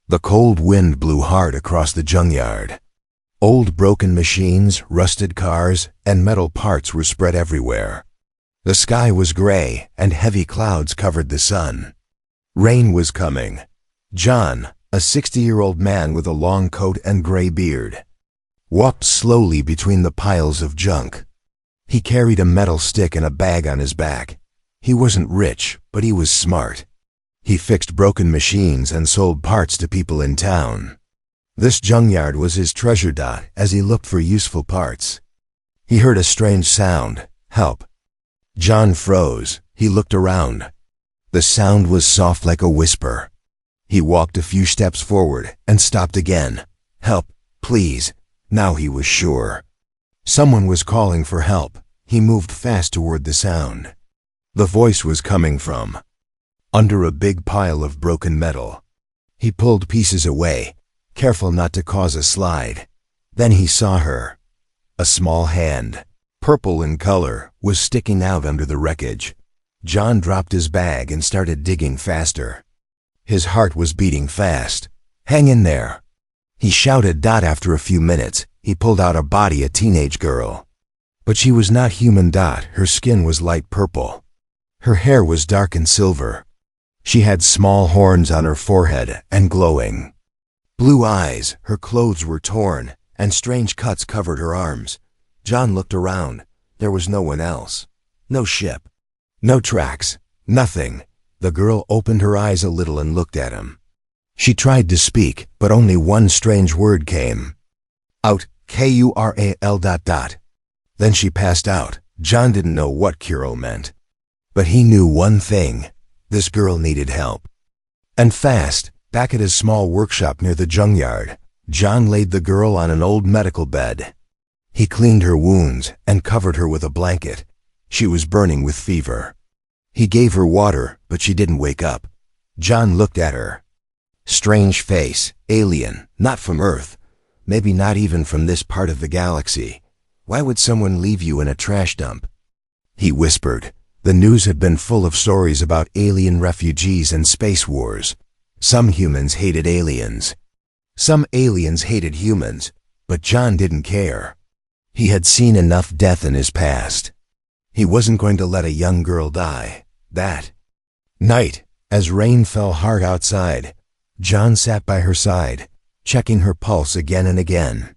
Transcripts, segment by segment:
The cold wind blew hard across the junkyard. Old broken machines, rusted cars, and metal parts were spread everywhere. The sky was gray, and heavy clouds covered the sun. Rain was coming. John, a 60-year-old man with a long coat and gray beard, walked slowly between the piles of junk. He carried a metal stick and a bag on his back. He wasn't rich, but he was smart. He fixed broken machines and sold parts to people in town. This junkyard was his treasure dot as he looked for useful parts. He heard a strange sound. Help. John froze. He looked around. The sound was soft like a whisper. He walked a few steps forward and stopped again. Help, please. Now he was sure. Someone was calling for help. He moved fast toward the sound. The voice was coming from under a big pile of broken metal. He pulled pieces away, careful not to cause a slide. Then he saw her. A small hand, purple in color, was sticking out under the wreckage. John dropped his bag and started digging faster. His heart was beating fast. Hang in there. He shouted. After a few minutes, he pulled out a body, a teenage girl. But she was not human. Her skin was light purple. Her hair was dark and silver. She had small horns on her forehead and glowing blue eyes. Her clothes were torn, and strange cuts covered her arms. John looked around. There was no one else. No ship. No tracks. Nothing. The girl opened her eyes a little and looked at him. She tried to speak, but only one strange word came out. Kural. Then she passed out. John didn't know what Kural meant. But he knew one thing. This girl needed help. And fast. Back at his small workshop near the junkyard, John laid the girl on an old medical bed. He cleaned her wounds and covered her with a blanket. She was burning with fever. He gave her water, but she didn't wake up. John looked at her. Strange face, alien, not from Earth, maybe not even from this part of the galaxy. Why would someone leave you in a trash dump? He whispered. The news had been full of stories about alien refugees and space wars. Some humans hated aliens. Some aliens hated humans, but John didn't care. He had seen enough death in his past. He wasn't going to let a young girl die. That night, as rain fell hard outside, John sat by her side, checking her pulse again and again.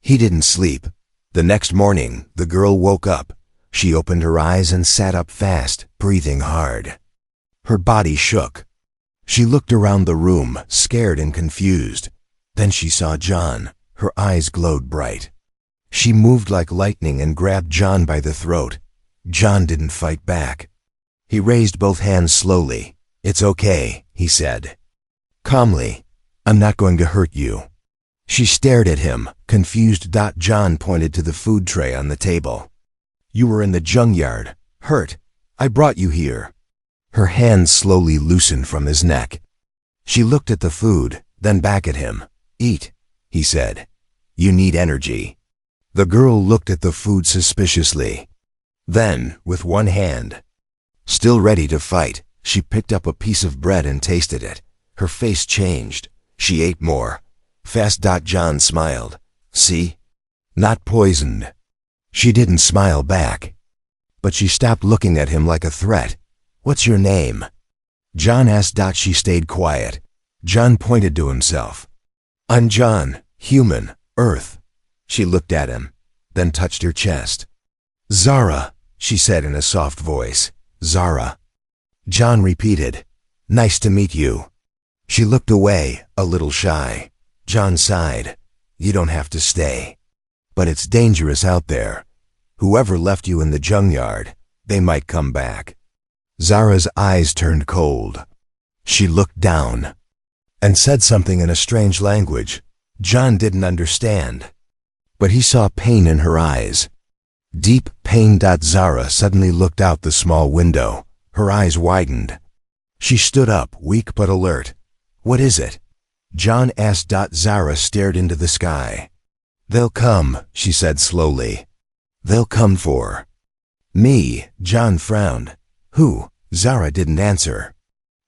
He didn't sleep. The next morning, the girl woke up. She opened her eyes and sat up fast, breathing hard. Her body shook. She looked around the room, scared and confused. Then she saw John. Her eyes glowed bright. She moved like lightning and grabbed John by the throat. John didn't fight back. He raised both hands slowly. It's okay, he said. Calmly. I'm not going to hurt you. She stared at him, confused. John pointed to the food tray on the table. You were in the junkyard, hurt. I brought you here. Her hands slowly loosened from his neck. She looked at the food, then back at him. Eat, he said. You need energy. The girl looked at the food suspiciously. Then, with one hand, still ready to fight, she picked up a piece of bread and tasted it. Her face changed. She ate more. Fast. John smiled. See? Not poisoned. She didn't smile back. But she stopped looking at him like a threat. What's your name? John asked. She stayed quiet. John pointed to himself. I'm John, human, Earth. She looked at him, then touched her chest. Zara, she said in a soft voice. Zara. John repeated. Nice to meet you. She looked away, a little shy. John sighed. You don't have to stay. But it's dangerous out there. Whoever left you in the junkyard, they might come back. Zara's eyes turned cold. She looked down and said something in a strange language. John didn't understand, but he saw pain in her eyes. Deep pain. Zara suddenly looked out the small window. Her eyes widened. She stood up, weak but alert. What is it? John asked. Zara stared into the sky. They'll come, she said slowly. They'll come for me. John frowned. Who? Zara didn't answer.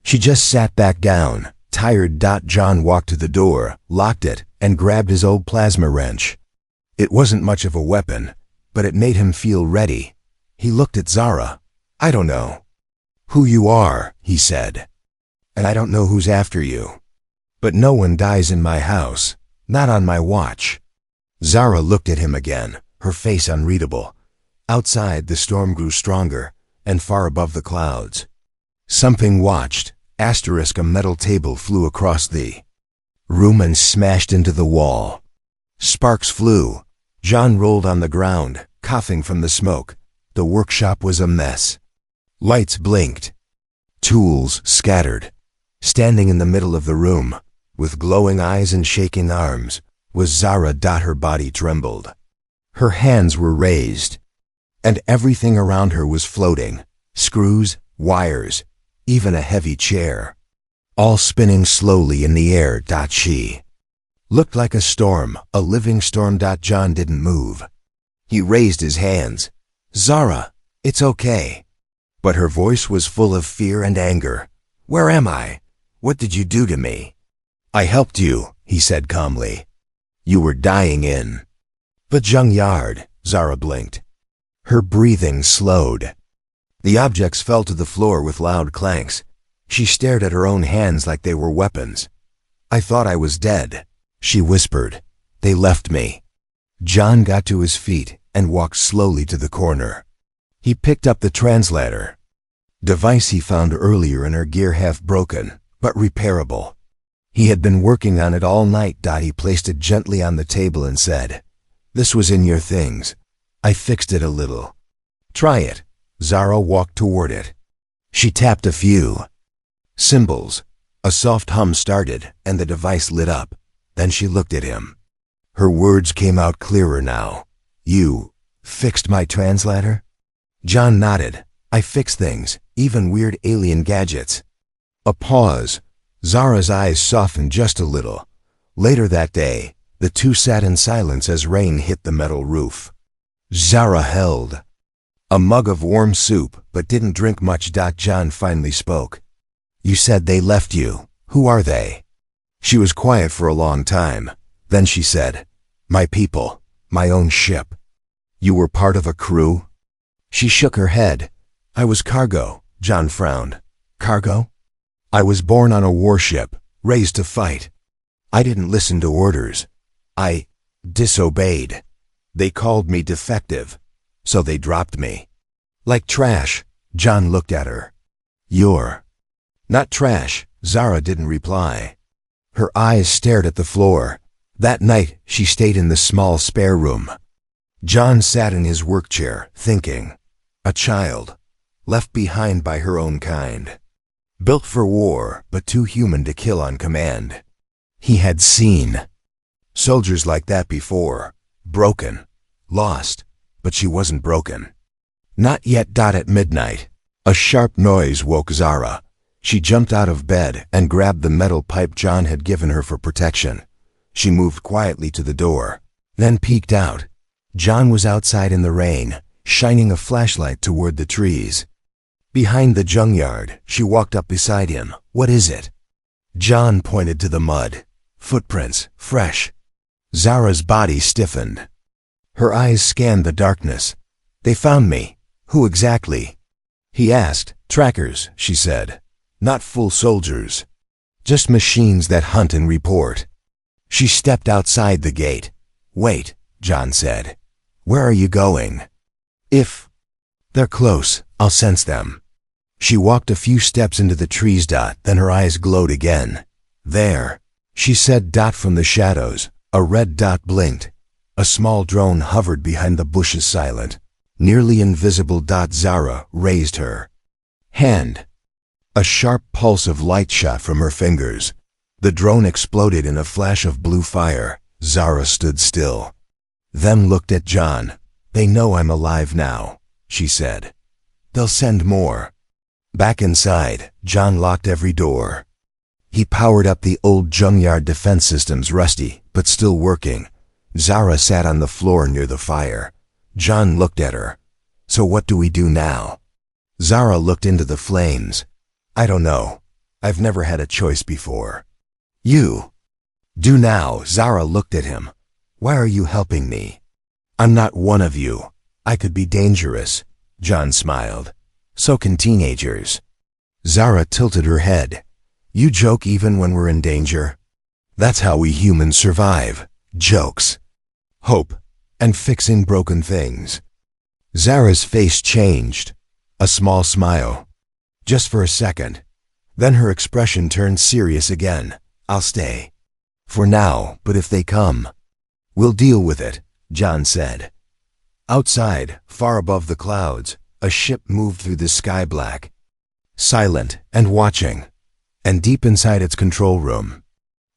She just sat back down. Tired. John walked to the door, locked it, and grabbed his old plasma wrench. It wasn't much of a weapon, but it made him feel ready. He looked at Zara. "I don't know who you are," he said, "and I don't know who's after you. But no one dies in my house, not on my watch." Zara looked at him again, her face unreadable. Outside, the storm grew stronger, and far above the clouds. Something watched. A metal table flew across the room and smashed into the wall. Sparks flew. John rolled on the ground, coughing from the smoke. The workshop was a mess. Lights blinked. Tools scattered. Standing in the middle of the room, with glowing eyes and shaking arms, was Zara. Her body trembled. Her hands were raised, and everything around her was floating. Screws, wires, even a heavy chair, all spinning slowly in the air. She looked like a storm, a living storm. John didn't move. He raised his hands. "Zara, it's okay." But her voice was full of fear and anger. "Where am I? What did you do to me?" "I helped you," he said calmly. "You were dying in the junkyard." Zara blinked. Her breathing slowed. The objects fell to the floor with loud clanks. She stared at her own hands like they were weapons. "I thought I was dead," she whispered. "They left me." John got to his feet and walked slowly to the corner. He picked up the translator device he found earlier in her gear, half broken, but repairable. He had been working on it all night. He placed it gently on the table and said, "This was in your things. I fixed it a little. Try it." Zara walked toward it. She tapped a few symbols. A soft hum started, and the device lit up. Then she looked at him. Her words came out clearer now. "You fixed my translator?" John nodded. "I fix things, even weird alien gadgets." A pause. Zara's eyes softened just a little. Later that day, the two sat in silence as rain hit the metal roof. Zara held a mug of warm soup, but didn't drink much. John finally spoke. "You said they left you. Who are they?" She was quiet for a long time. Then she said, "My people, my own ship." "You were part of a crew?" She shook her head. "I was cargo." John frowned. "Cargo?" "I was born on a warship, raised to fight. I didn't listen to orders. I disobeyed. They called me defective, so they dropped me. Like trash." John looked at her. "You're not trash." Zara didn't reply. Her eyes stared at the floor. That night, she stayed in the small spare room. John sat in his work chair, thinking. A child, left behind by her own kind. Built for war, but too human to kill on command. He had seen soldiers like that before. Broken, lost, but she wasn't broken. Not yet. At midnight, a sharp noise woke Zara. She jumped out of bed and grabbed the metal pipe John had given her for protection. She moved quietly to the door, then peeked out. John was outside in the rain, shining a flashlight toward the trees. Behind the junkyard, she walked up beside him. "What is it?" John pointed to the mud. "Footprints, fresh." Zara's body stiffened. Her eyes scanned the darkness. "They found me. Who exactly?" He asked. "Trackers," she said. "Not full soldiers. Just machines that hunt and report." She stepped outside the gate. "Wait," John said. "Where are you going?" "If they're close, I'll sense them." She walked a few steps into the trees. Then her eyes glowed again. "There," she said. From the shadows, a red dot blinked. A small drone hovered behind the bushes, silent, nearly invisible. Zara raised her hand. A sharp pulse of light shot from her fingers. The drone exploded in a flash of blue fire. Zara stood still, then looked at John. "They know I'm alive now," she said. "They'll send more." Back inside, John locked every door. He powered up the old junkyard defense systems, rusty, but still working. Zara sat on the floor near the fire. John looked at her. "So what do we do now?" Zara looked into the flames. "I don't know. I've never had a choice before. You. Do now. Zara looked at him. Why are you helping me? I'm not one of you. I could be dangerous. John smiled. So can teenagers. Zara tilted her head. You joke even when we're in danger? That's how we humans survive. Jokes. Hope. And fixing broken things. Zara's face changed. A small smile. Just for a second. Then her expression turned serious again. I'll stay. For now, but if they come. We'll deal with it, John said. Outside, far above the clouds, a ship moved through the sky black. Silent and watching. And deep inside its control room,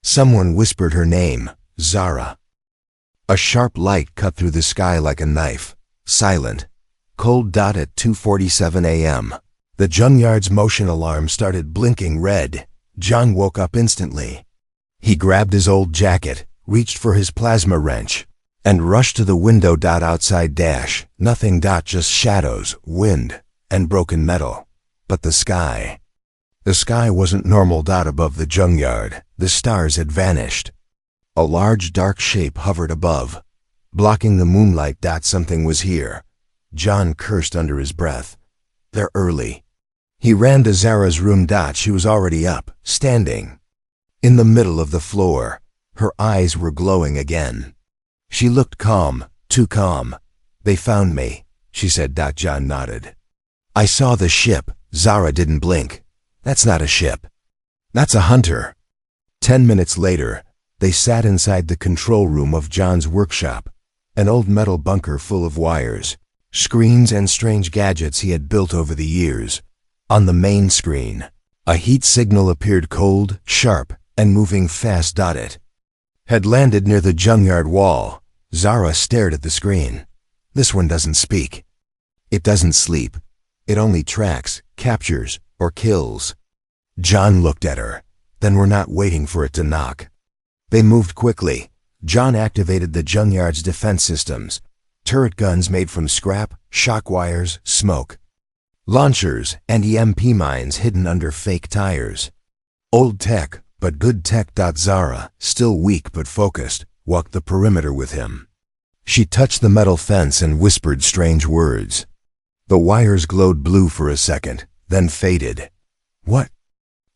someone whispered her name, Zara. A sharp light cut through the sky like a knife. Silent. Cold dot at 2:47 a.m. The junkyard's motion alarm started blinking red. John woke up instantly. He grabbed his old jacket, reached for his plasma wrench, and rushed to the window. Outside dash. Nothing. Just shadows, wind, and broken metal. But the sky. The sky wasn't normal. Above the junkyard, the stars had vanished. A large dark shape hovered above, blocking the moonlight. Something was here. John cursed under his breath. They're early. He ran to Zara's room. She was already up, standing in the middle of the floor. Her eyes were glowing again. She looked calm, too calm. They found me, she said. John nodded. I saw the ship. Zara didn't blink. That's not a ship. That's a hunter. 10 minutes later, they sat inside the control room of John's workshop, an old metal bunker full of wires, screens, and strange gadgets he had built over the years. On the main screen, a heat signal appeared, cold, sharp, and moving fast. It had landed near the junkyard wall. Zara stared at the screen. This one doesn't speak. It doesn't sleep. It only tracks, captures, or kills. John looked at her. Then we're not waiting for it to knock. They moved quickly. John activated the junkyard's defense systems. Turret guns made from scrap, shock wires, smoke. Launchers and EMP mines hidden under fake tires. Old tech, but good tech. Zara, still weak but focused, walked the perimeter with him. She touched the metal fence and whispered strange words. The wires glowed blue for a second, then faded. What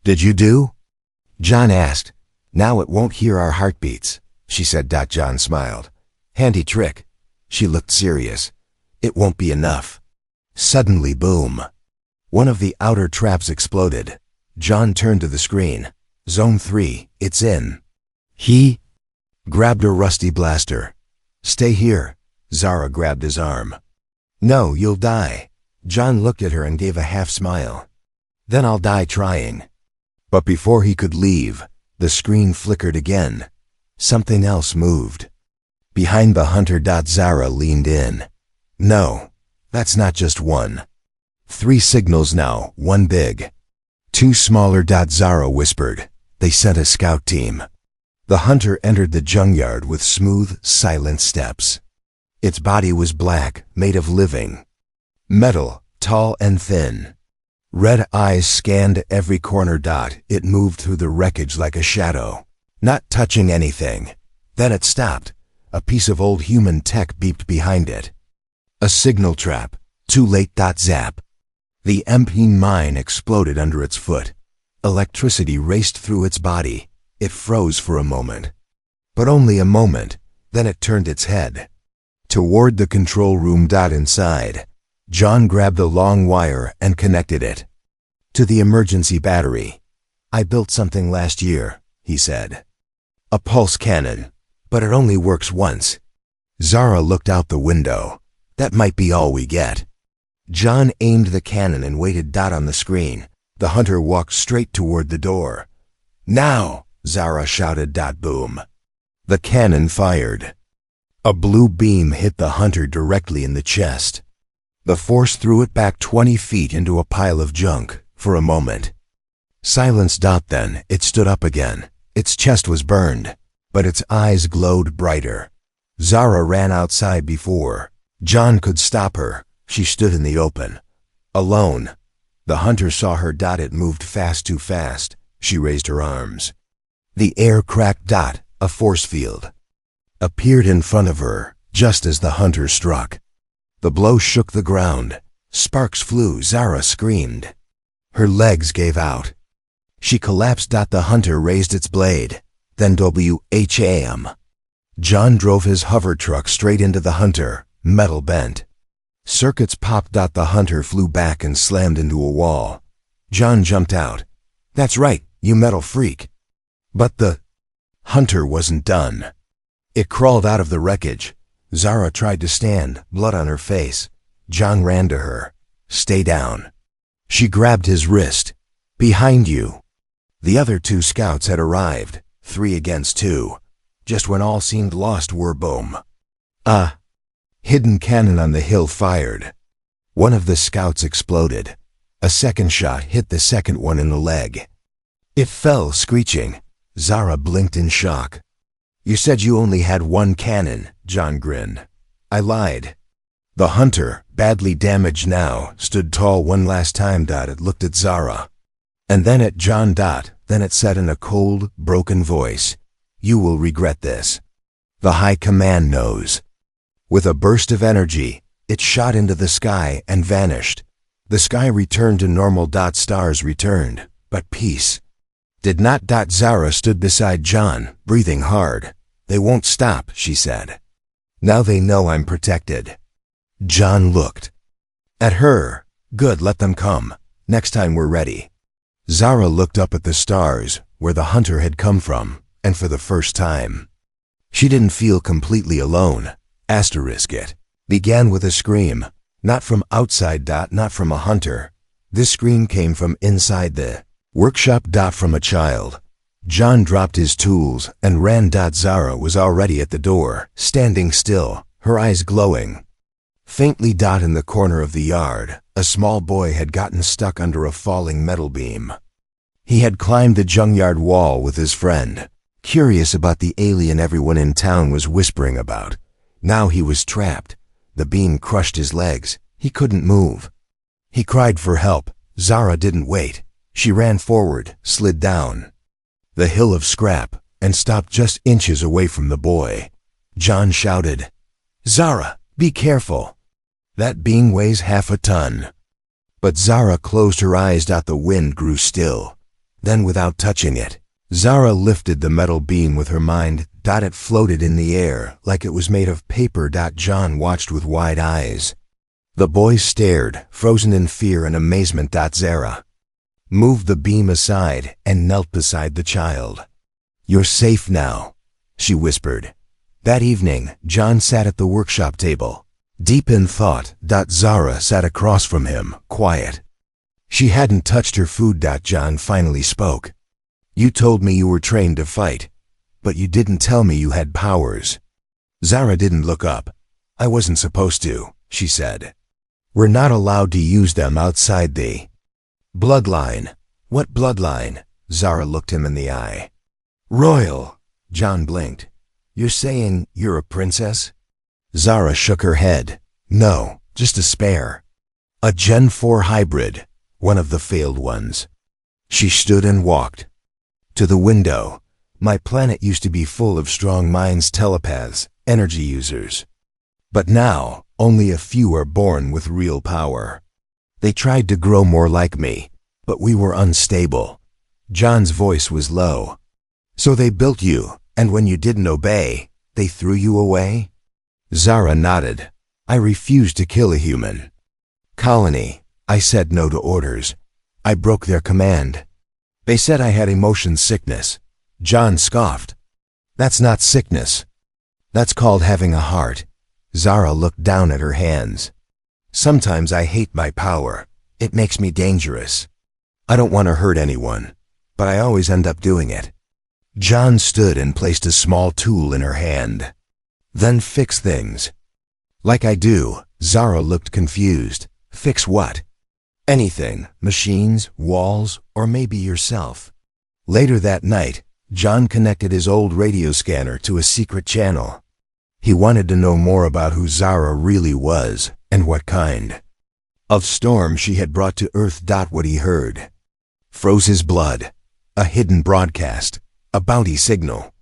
did you do? John asked. Now it won't hear our heartbeats, she said. John smiled. Handy trick. She looked serious. It won't be enough. Suddenly, boom. One of the outer traps exploded. John turned to the screen. Zone 3, it's in. He grabbed a rusty blaster. Stay here. Zara grabbed his arm. No, you'll die. John looked at her and gave a half smile. Then I'll die trying. But before he could leave, the screen flickered again. Something else moved. Behind the hunter. Zara leaned in. No, that's not just one. 3 signals now, one big. 2 smaller. Zara whispered. They sent a scout team. The hunter entered the junkyard with smooth, silent steps. Its body was black, made of living metal, tall and thin. Red eyes scanned every corner. It moved through the wreckage like a shadow, not touching anything. Then it stopped. A piece of old human tech beeped behind it. A signal trap. Too late. Zap. The MP mine exploded under its foot. Electricity raced through its body. It froze for a moment. But only a moment. Then it turned its head toward the control room. Inside, John grabbed a long wire and connected it to the emergency battery. I built something last year, he said. A pulse cannon, but it only works once. Zara looked out the window. That might be all we get. John aimed the cannon and waited. On the screen, the hunter walked straight toward the door. Now, Zara shouted. Boom. The cannon fired. A blue beam hit the hunter directly in the chest. The force threw it back 20 feet into a pile of junk. For a moment. Silence. Then it stood up again. Its chest was burned, but its eyes glowed brighter. Zara ran outside before John could stop her. She stood in the open, alone. The hunter saw her. It moved fast, too fast. She raised her arms. The air cracked. A force field appeared in front of her, just as the hunter struck. The blow shook the ground. Sparks flew. Zara screamed. Her legs gave out. She collapsed. The hunter raised its blade. Then wham! John drove his hover truck straight into the hunter, metal bent. Circuits popped. The hunter flew back and slammed into a wall. John jumped out. That's right, you metal freak. But the hunter wasn't done. It crawled out of the wreckage. Zara tried to stand, blood on her face. John ran to her. Stay down. She grabbed his wrist. Behind you. The other 2 scouts had arrived, 3 against 2. Just when all seemed lost, boom. A hidden cannon on the hill fired. One of the scouts exploded. A second shot hit the second one in the leg. It fell screeching. Zara blinked in shock. You said you only had 1 cannon, John grinned. I lied. The hunter, badly damaged now, stood tall one last time. It looked at Zara. And then at John. Then it said in a cold, broken voice, You will regret this. The high command knows. With a burst of energy, it shot into the sky and vanished. The sky returned to normal. Stars returned, but peace did not. Zara stood beside John, breathing hard. They won't stop, she said. Now they know I'm protected. John looked at her. Good, let them come. Next time we're ready. Zara looked up at the stars, where the hunter had come from, and for the first time, she didn't feel completely alone. It began with a scream, not from outside. Not from a hunter. This scream came from inside the workshop. From a child. John dropped his tools and ran. Zara was already at the door, standing still, her eyes glowing. Faintly. In the corner of the yard, a small boy had gotten stuck under a falling metal beam. He had climbed the junkyard wall with his friend, curious about the alien everyone in town was whispering about. Now he was trapped. The beam crushed his legs. He couldn't move. He cried for help. Zara didn't wait. She ran forward, slid down the hill of scrap, and stopped just inches away from the boy. John shouted, Zara, be careful. That beam weighs half a ton. But Zara closed her eyes. The wind grew still. Then, without touching it, Zara lifted the metal beam with her mind. It floated in the air like it was made of paper. John watched with wide eyes. The boy stared, frozen in fear and amazement. Zara moved the beam aside and knelt beside the child. You're safe now, she whispered. That evening, John sat at the workshop table, deep in thought. Zara sat across from him, quiet. She hadn't touched her food. John finally spoke. You told me you were trained to fight, but you didn't tell me you had powers. Zara didn't look up. I wasn't supposed to, she said. We're not allowed to use them outside the bloodline. What bloodline? Zara looked him in the eye. Royal. John blinked. You're saying you're a princess? Zara shook her head. No, just a spare. A Gen 4 hybrid, one of the failed ones. She stood and walked to the window. My planet used to be full of strong minds, telepaths, energy users. But now, only a few are born with real power. They tried to grow more like me, but we were unstable. John's voice was low. So they built you, and when you didn't obey, they threw you away? Zara nodded. I refused to kill a human colony. I said no to orders. I broke their command. They said I had emotion sickness. John scoffed. That's not sickness. That's called having a heart. Zara looked down at her hands. Sometimes I hate my power. It makes me dangerous. I don't want to hurt anyone, but I always end up doing it. John stood and placed a small tool in her hand. Then fix things. Like I do. Zara looked confused. Fix what? Anything. Machines, walls, or maybe yourself. Later that night, John connected his old radio scanner to a secret channel. He wanted to know more about who Zara really was and what kind of storm she had brought to Earth. What he heard froze his blood. A hidden broadcast, a bounty signal.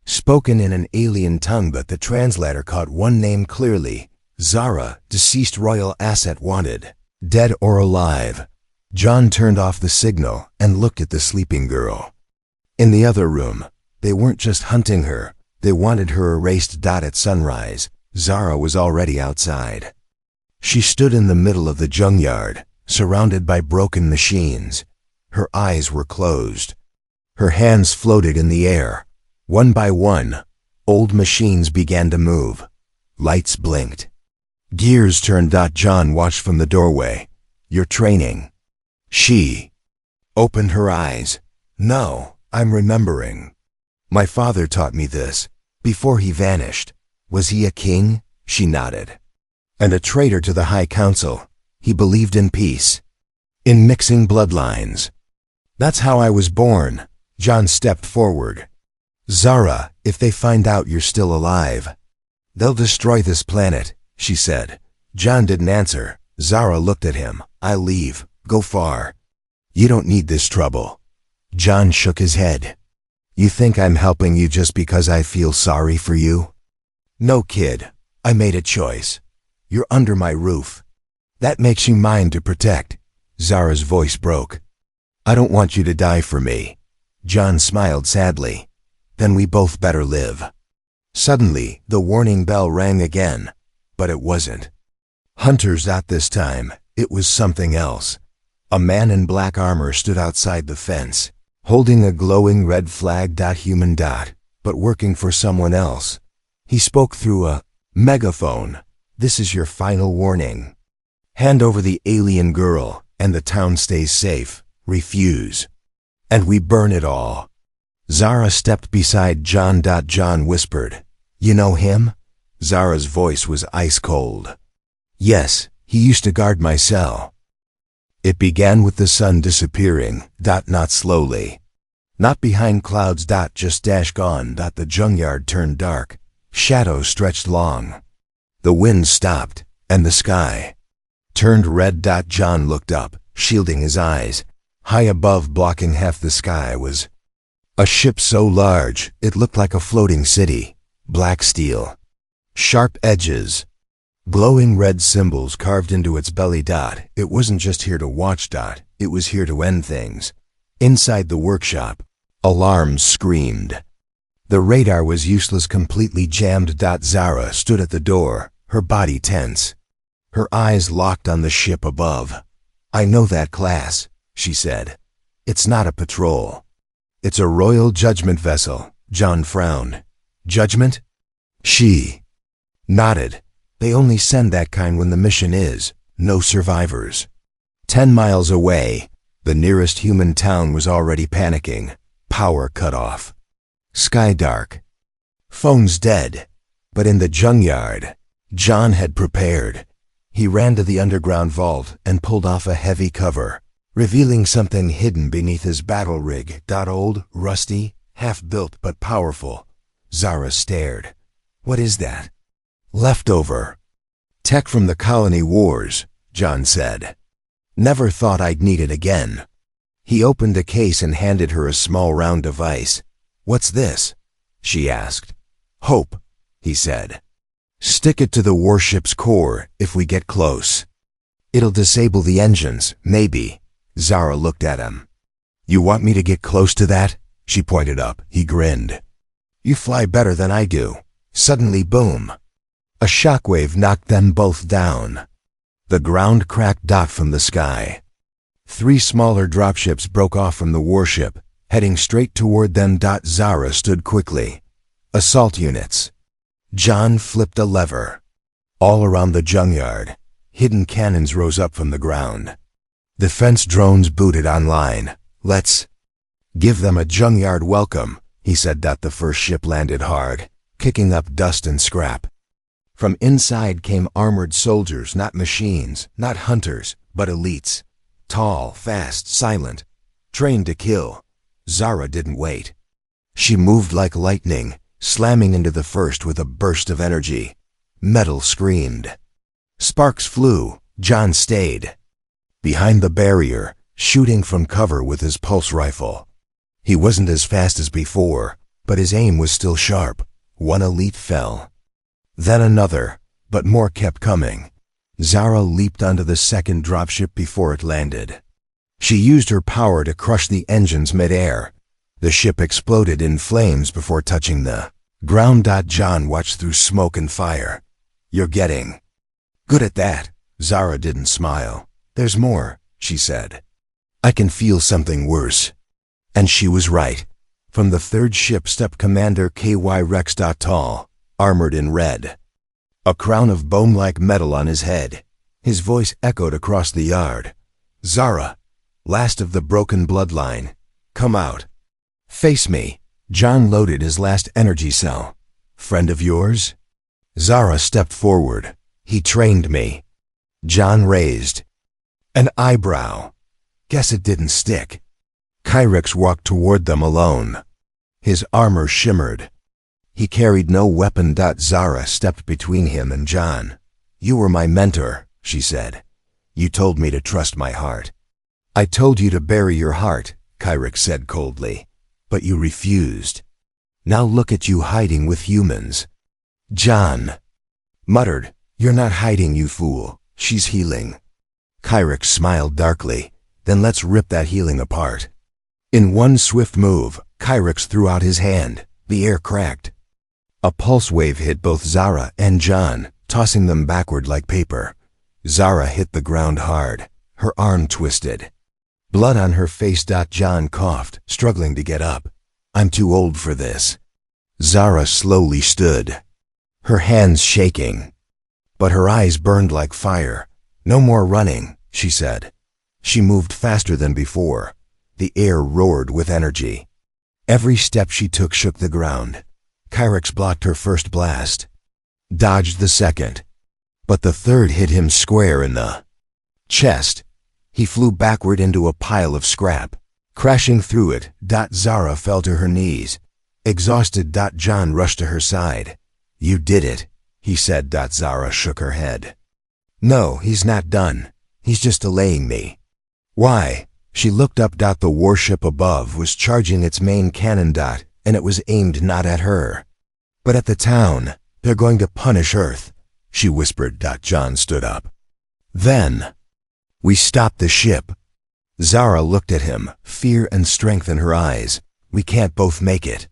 Spoken in an alien tongue, but the translator caught one name clearly. Zara, deceased royal asset wanted. Dead or alive. John turned off the signal and looked at the sleeping girl. In the other room, they weren't just hunting her, they wanted her erased. At sunrise, Zara was already outside. She stood in the middle of the junkyard, surrounded by broken machines. Her eyes were closed. Her hands floated in the air. One by one, old machines began to move. Lights blinked. Gears turned. John watched from the doorway. You're training. She opened her eyes. No, I'm remembering. My father taught me this, before he vanished. Was he a king? She nodded. And a traitor to the High Council. He believed in peace. In mixing bloodlines. That's how I was born. John stepped forward. Zara, if they find out you're still alive, they'll destroy this planet, she said. John didn't answer. Zara looked at him. I'll leave. Go far. You don't need this trouble. John shook his head. You think I'm helping you just because I feel sorry for you? No, kid. I made a choice. You're under my roof. That makes you mine to protect. Zara's voice broke. I don't want you to die for me. John smiled sadly. Then we both better live. Suddenly, the warning bell rang again, but it wasn't hunters at this time. It was something else. A man in black armor stood outside the fence, holding a glowing red flag. Human. But working for someone else. He spoke through a megaphone. This is your final warning. Hand over the alien girl, and the town stays safe. Refuse, and we burn it all. Zara stepped beside John. John whispered, You know him? Zara's voice was ice cold. Yes, he used to guard my cell. It began with the sun disappearing. Not slowly. Not behind clouds. Just gone. The junkyard turned dark. Shadows stretched long. The wind stopped, and the sky turned red. John looked up, shielding his eyes. High above, blocking half the sky, was a ship so large, it looked like a floating city. Black steel. Sharp edges. Glowing red symbols carved into its belly. It wasn't just here to watch. It was here to end things. Inside the workshop, alarms screamed. The radar was useless, completely jammed. Zara stood at the door, her body tense. Her eyes locked on the ship above. I know that class, she said. It's not a patrol. It's a royal judgment vessel. John frowned. Judgment? She nodded. They only send that kind when the mission is no survivors. 10 miles away, the nearest human town was already panicking. Power cut off. Sky dark. Phones dead. But in the junkyard, John had prepared. He ran to the underground vault and pulled off a heavy cover, revealing something hidden beneath his battle rig. Old, rusty, half-built but powerful. Zara stared. What is that? Leftover. Tech from the colony wars, John said. Never thought I'd need it again. He opened a case and handed her a small round device. What's this? She asked. Hope, he said. Stick it to the warship's core if we get close. It'll disable the engines, maybe. Zara looked at him. You want me to get close to that? She pointed up. He grinned. You fly better than I do. Suddenly, boom. A shockwave knocked them both down. The ground cracked. From the sky, 3 smaller dropships broke off from the warship, heading straight toward them. Zara stood quickly. Assault units. John flipped a lever. All around the junkyard, hidden cannons rose up from the ground. Defense drones booted online. Let's give them a junkyard welcome, he said. The first ship landed hard, kicking up dust and scrap. From inside came armored soldiers, not machines, not hunters, but elites. Tall, fast, silent, trained to kill. Zara didn't wait. She moved like lightning, slamming into the first with a burst of energy. Metal screamed. Sparks flew. John stayed behind the barrier, shooting from cover with his pulse rifle. He wasn't as fast as before, but his aim was still sharp. One elite fell. Then another, but more kept coming. Zara leaped onto the second dropship before it landed. She used her power to crush the engines mid-air. The ship exploded in flames before touching the ground. John watched through smoke and fire. "You're getting good at that." Zara didn't smile. "There's more," she said. "I can feel something worse." And she was right. From the third ship stepped Commander KY Rex. Tall, armored in red, a crown of bone-like metal on his head. His voice echoed across the yard. "Zara, last of the broken bloodline, come out. Face me." John loaded his last energy cell. "Friend of yours?" Zara stepped forward. "He trained me." John raised an eyebrow. "Guess it didn't stick." Kyrex walked toward them alone. His armor shimmered. He carried no weapon. Zara stepped between him and John. "You were my mentor," she said. "You told me to trust my heart." "I told you to bury your heart," Kyrex said coldly, "but you refused. Now look at you hiding with humans." John muttered, "You're not hiding, you fool. She's healing." Kyrex smiled darkly. "Then let's rip that healing apart." In one swift move, Kyrex threw out his hand. The air cracked. A pulse wave hit both Zara and John, tossing them backward like paper. Zara hit the ground hard. Her arm twisted. Blood on her face. John coughed, struggling to get up. "I'm too old for this." Zara slowly stood, her hands shaking. But her eyes burned like fire. "No more running," she said. She moved faster than before. The air roared with energy. Every step she took shook the ground. Kyrex blocked her first blast, dodged the second, but the third hit him square in the chest. He flew backward into a pile of scrap. Crashing through it, Zara fell to her knees. Exhausted, John rushed to her side. "You did it," he said. Zara shook her head. "No, he's not done. He's just delaying me." "Why?" She looked up. The warship above was charging its main cannon. And it was aimed not at her, but at the town. "They're going to punish Earth," she whispered. John stood up. "Then we stopped the ship." Zara looked at him, fear and strength in her eyes. "We can't both make it."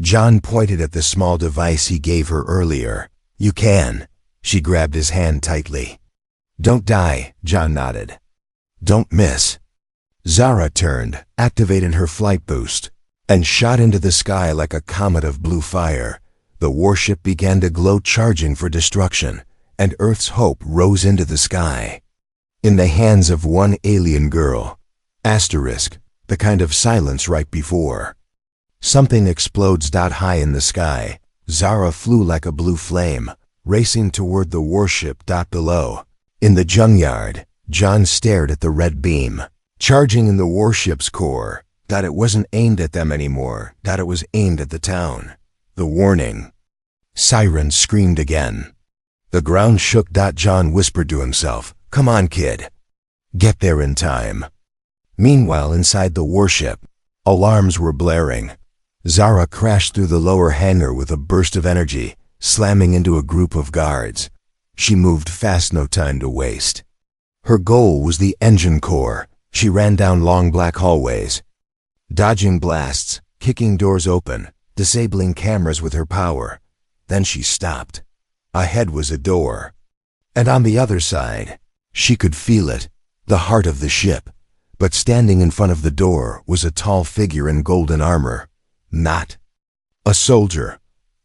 John pointed at the small device he gave her earlier. "You can." She grabbed his hand tightly. "Don't die," John nodded. "Don't miss." Zara turned, activated her flight boost, and shot into the sky like a comet of blue fire. The warship began to glow, charging for destruction, and Earth's hope rose into the sky. In the hands of one alien girl. Asterisk, the kind of silence right before something explodes. High in the sky, Zara flew like a blue flame, racing toward the warship. Below, in the junkyard, John stared at the red beam, charging in the warship's core. It wasn't aimed at them anymore. It was aimed at the town. The warning siren screamed again. The ground shook. John whispered to himself, "Come on, kid. Get there in time." Meanwhile, inside the warship, alarms were blaring. Zara crashed through the lower hangar with a burst of energy, slamming into a group of guards. She moved fast, no time to waste. Her goal was the engine core. She ran down long black hallways, dodging blasts, kicking doors open, disabling cameras with her power. Then she stopped. Ahead was a door. And on the other side, she could feel it, the heart of the ship. But standing in front of the door was a tall figure in golden armor. Not a soldier.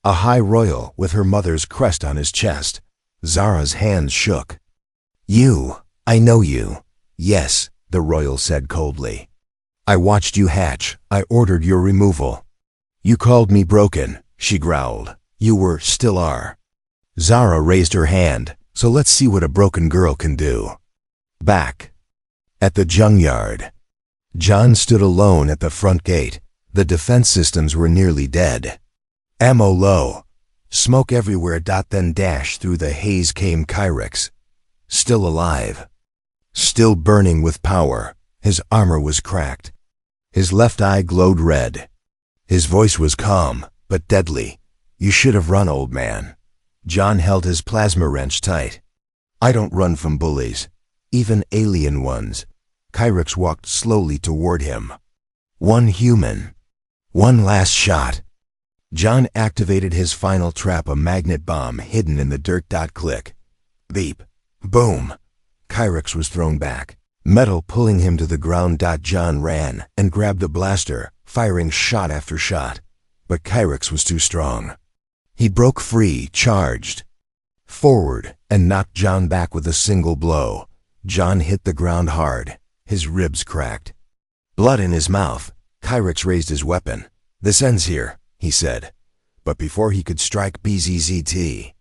A high royal with her mother's crest on his chest. Zara's hands shook. "You, I know you." "Yes," the royal said coldly. "I watched you hatch. I ordered your removal." "You called me broken," she growled. "You were, still are." Zara raised her hand. "So let's see what a broken girl can do." Back at the junkyard, John stood alone at the front gate. The defense systems were nearly dead. Ammo low. Smoke everywhere. Then dash through the haze came Kyrex. Still alive. Still burning with power. His armor was cracked. His left eye glowed red. His voice was calm, but deadly. You should have run, old man. John held his plasma wrench tight. I don't run from bullies, even alien ones. Kyrix walked slowly toward him. One human. One last shot. John activated his final trap, a magnet bomb hidden in the dirt. Click. Beep. Boom. Kyrix was thrown back, metal pulling him to the ground. John ran and grabbed the blaster, firing shot after shot. But Kyrix was too strong. He broke free, charged forward, and knocked John back with a single blow. John hit the ground hard. His ribs cracked. Blood in his mouth, Kyrix raised his weapon. This ends here, he said. But before he could strike, BZZT.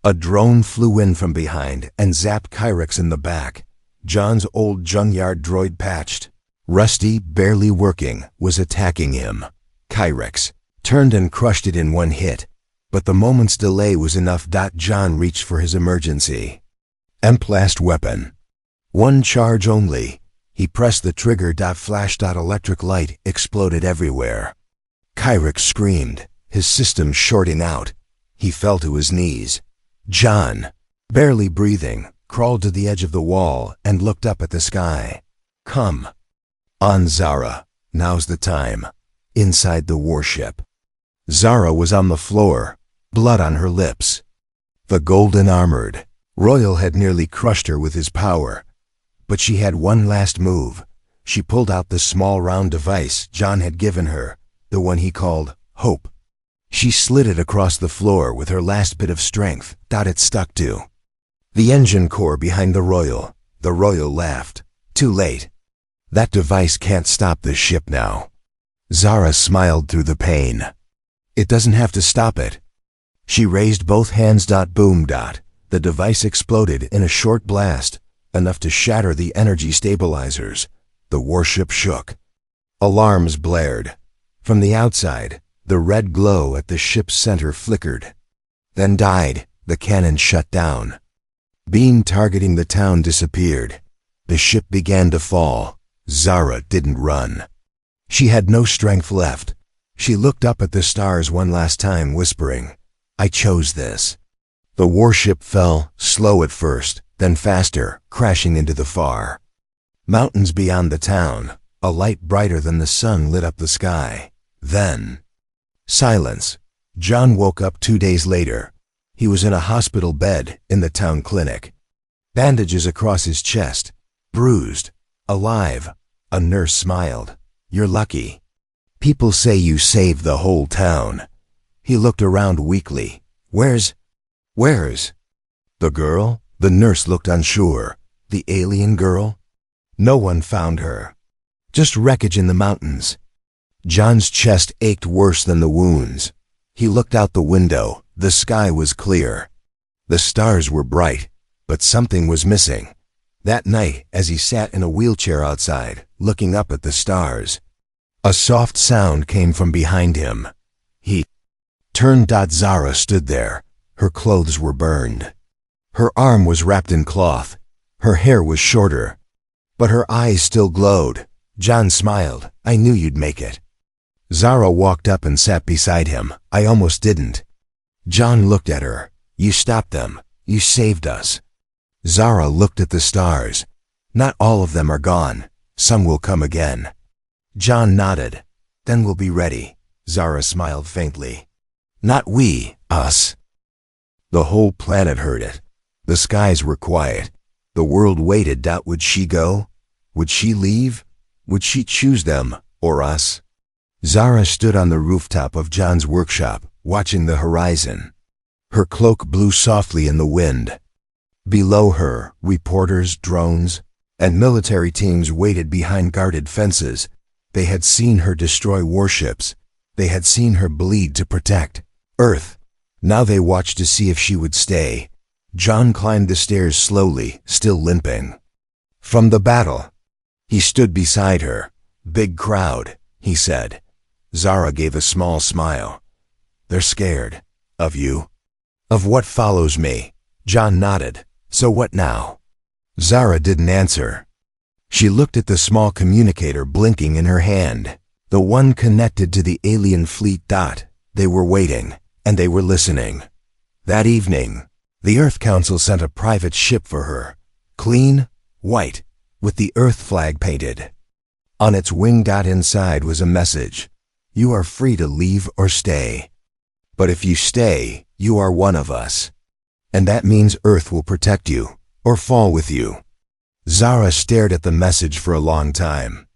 A drone flew in from behind and zapped Kyrix in the back. John's old junkyard droid, patched, rusty, barely working, was attacking him. Kyrix turned and crushed it in one hit. But the moment's delay was enough. John reached for his emergency blast weapon. One charge only. He pressed the trigger. Flash. Electric light exploded everywhere. Kyrix screamed, his system shorting out. He fell to his knees. John, barely breathing, crawled to the edge of the wall and looked up at the sky. Come on, Zara. Now's the time. Inside the warship. Zara was on the floor, blood on her lips. The golden armored Royal had nearly crushed her with his power. But she had one last move. She pulled out the small round device John had given her, the one he called Hope. She slid it across the floor with her last bit of strength. It stuck to the engine core behind the Royal. The Royal laughed. Too late. That device can't stop this ship now. Zara smiled through the pain. It doesn't have to stop it. She raised both hands. Boom. The device exploded in a short blast, enough to shatter the energy stabilizers. The warship shook. Alarms blared. From the outside, the red glow at the ship's center flickered, then died. The cannon shut down. Beam targeting the town disappeared. The ship began to fall. Zara didn't run. She had no strength left. She looked up at the stars one last time, whispering, I chose this. The warship fell, slow at first, then faster, crashing into the far mountains beyond the town. A light brighter than the sun lit up the sky. Then silence. John woke up 2 days later. He was in a hospital bed in the town clinic. Bandages across his chest. Bruised. Alive. A nurse smiled. You're lucky. People say you saved the whole town. He looked around weakly. Where's the girl? The nurse looked unsure. The alien girl? No one found her. Just wreckage in the mountains. John's chest ached worse than the wounds. He looked out the window. The sky was clear. The stars were bright, but something was missing. That night, as he sat in a wheelchair outside, looking up at the stars, a soft sound came from behind him. He turned. Zara stood there. Her clothes were burned. Her arm was wrapped in cloth. Her hair was shorter, but her eyes still glowed. John smiled. I knew you'd make it. Zara walked up and sat beside him. I almost didn't. John looked at her. You stopped them. You saved us. Zara looked at the stars. Not all of them are gone. Some will come again. John nodded. Then we'll be ready. Zara smiled faintly. Not we, us. The whole planet heard it. The skies were quiet. The world waited. Would she go? Would she leave? Would she choose them, or us? Zara stood on the rooftop of John's workshop, watching the horizon. Her cloak blew softly in the wind. Below her, reporters, drones, and military teams waited behind guarded fences. They had seen her destroy warships. They had seen her bleed to protect Earth. Now they watched to see if she would stay. John climbed the stairs slowly, still limping from the battle. He stood beside her. Big crowd, he said. Zara gave a small smile. They're scared. Of you? Of what follows me? John nodded. So what now? Zara didn't answer. She looked at the small communicator blinking in her hand, the one connected to the alien fleet. They were waiting, and they were listening. That evening, the Earth Council sent a private ship for her, clean, white, with the Earth flag painted. On its wing. Inside was a message. You are free to leave or stay. But if you stay, you are one of us. And that means Earth will protect you, or fall with you. Zara stared at the message for a long time.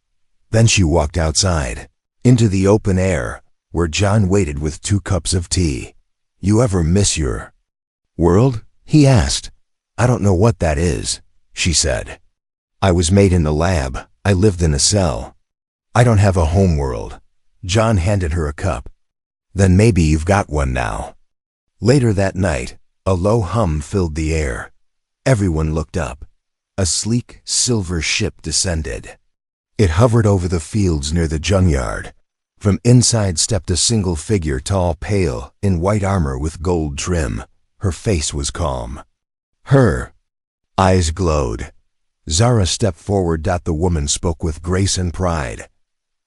Then she walked outside, into the open air, where John waited with 2 cups of tea. You ever miss your world? He asked. I don't know what that is, she said. I was made in the lab. I lived in a cell. I don't have a home world. John handed her a cup. Then maybe you've got one now. Later that night, a low hum filled the air. Everyone looked up. A sleek, silver ship descended. It hovered over the fields near the junkyard. From inside stepped a single figure, tall, pale, in white armor with gold trim. Her face was calm. Her eyes glowed. Zara stepped forward. The woman spoke with grace and pride.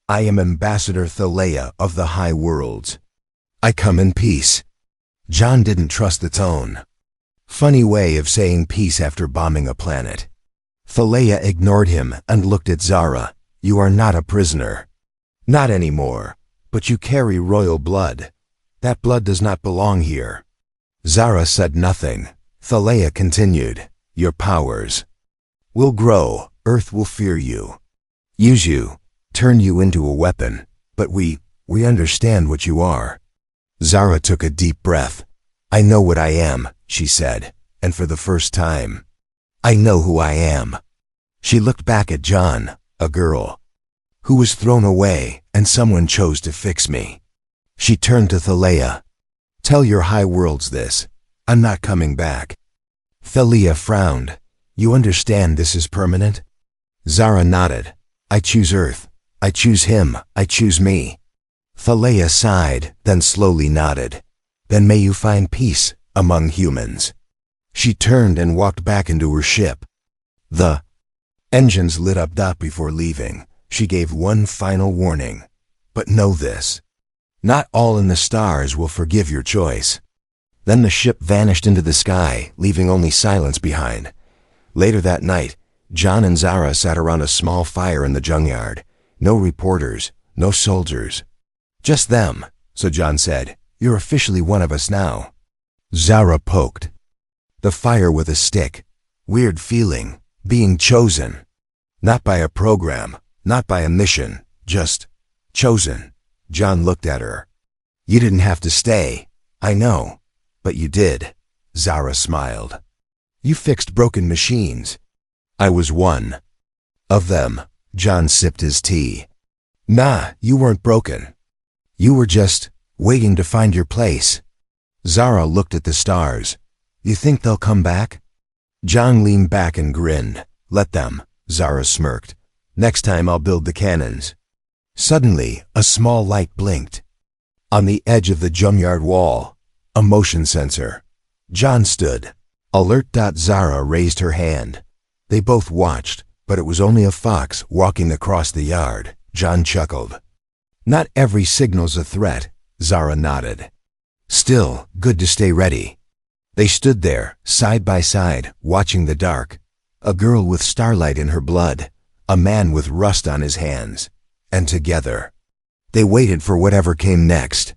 I am Ambassador Thalea of the High Worlds. I come in peace. John didn't trust the tone. Funny way of saying peace after bombing a planet. Thalea ignored him and looked at Zara. You are not a prisoner. Not anymore, but you carry royal blood. That blood does not belong here. Zara said nothing. Thalea continued. Your powers will grow. Earth will fear you. Use you. Turn you into a weapon. But we understand what you are. Zara took a deep breath. I know what I am, she said, and for the first time, I know who I am. She looked back at John, a girl who was thrown away, and someone chose to fix me. She turned to Thalea. Tell your high worlds this. I'm not coming back. Thalea frowned. You understand this is permanent? Zara nodded. I choose Earth. I choose him. I choose me. Thalea sighed, then slowly nodded. Then may you find peace among humans. She turned and walked back into her ship. The engines lit up. Before leaving, she gave one final warning. But know this. Not all in the stars will forgive your choice. Then the ship vanished into the sky, leaving only silence behind. Later that night, John and Zara sat around a small fire in the junkyard. No reporters, no soldiers. Just them. So John said, You're officially one of us now. Zara poked the fire with a stick. Weird feeling, being chosen. Not by a program, not by a mission, just chosen. John looked at her. You didn't have to stay. I know. But you did. Zara smiled. You fixed broken machines. I was one of them. John sipped his tea. Nah, you weren't broken. You were just waiting to find your place. Zara looked at the stars. You think they'll come back? John leaned back and grinned. Let them, Zara smirked. Next time I'll build the cannons. Suddenly, a small light blinked. On the edge of the junkyard wall, a motion sensor. John stood. Alert. Zara raised her hand. They both watched, but it was only a fox walking across the yard. John chuckled. Not every signal's a threat, Zara nodded. Still, good to stay ready. They stood there, side by side, watching the dark. A girl with starlight in her blood, a man with rust on his hands. And together, they waited for whatever came next.